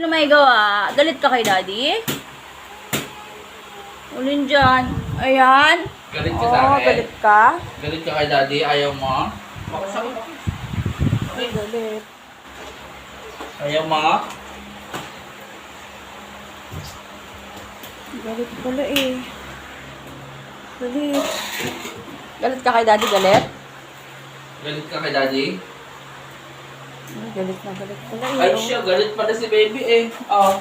na may gawa? Galit ka kay daddy? Ulin dyan. Ayan. Galit ka sa akin? Galit ka? Galit ka kay daddy? Ayaw mo? Bakit sa akin? Galit. Ayaw mo? Galit pala eh. Galit. Galit ka kay daddy, galit? Galit ka kay daddy? Ay, galit na galit pala eh. Ay siya, galit pala si baby eh. Oh.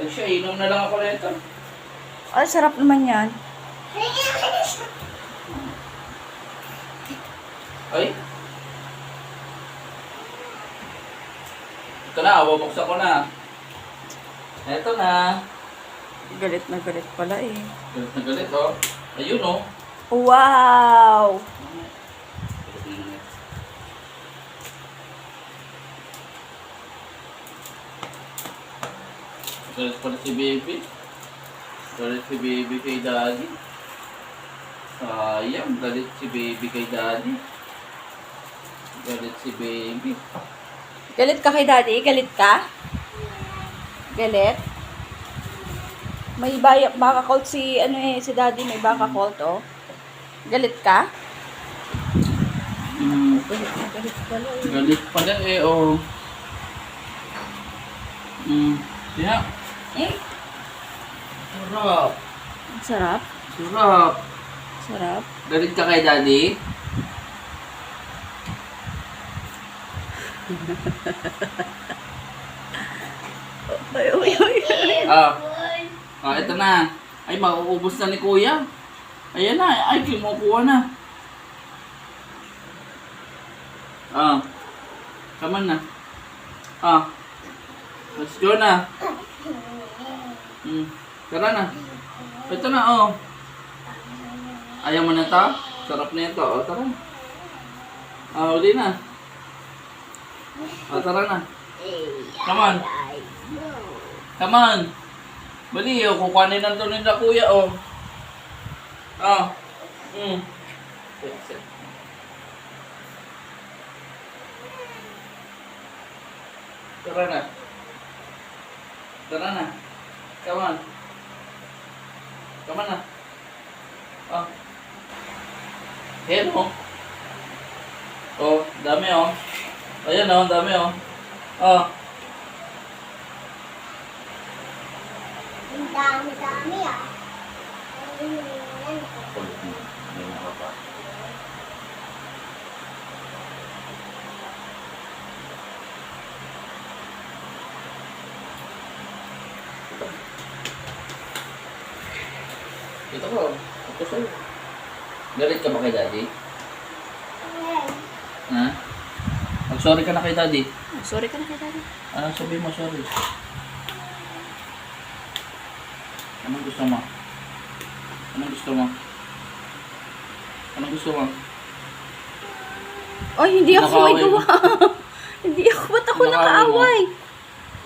Ay siya, inom na lang ako nito. Ay, sarap naman yan. Ay. Ito na, bubuksan ko na. Ito na. Galit na galit pala eh. Galit na galit oh. Ayun oh. Wow! Galit pala si baby. Galit si baby kay daddy. Sayang, galit si baby kay daddy. Galit si baby. Galit ka kay daddy? Galit ka? Galit? May baka colt si daddy, may baka colt oh. Galit ka? Galit na galit pala eh. Galit pala eh oh. Yeah. Eh? Sarap. Sarap? Sarap. Sarap? Galit ka kay daddy? Ay, uy, uy. Ito na. Ay, mauubos na ni kuya. Ayan na. Ay, kinukuha na. Come on na. Let's go na. Tara na. Ito na, oh. Ayaw mo na ito? Sarap na ito. Oh, tara. Uli na. Tara na. Come on. Come on. Bali, oh. Kukuhanin na ito nila kuya, oh. Tara na. Tara na. Come on. Come on na. Ayan oh. Oh, dami oh. Ayan oh, dami oh. Ang dami-dami ah. Ito ko. Ito sa'yo. Galit ka ba kay daddy? Ha? Mag-sorry ka na kay daddy. Sorry ka na kay daddy. Anong sabihin mo sorry? Anong gusto mo? Anong gusto mo? Anong gusto mo? Ay, hindi ako may Nakaaway mo. gawa. Hindi ako. Ba't ako Nakaaway mo. nakaaway?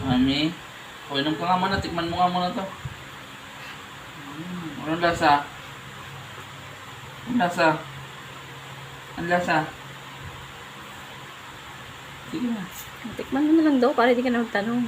Mami, inom ka nga muna. Tikman mo nga muna to. Anong lasa? Anong lasa? Anong lasa? Sige na. Tikman mo na lang daw para hindi ka na magtanong.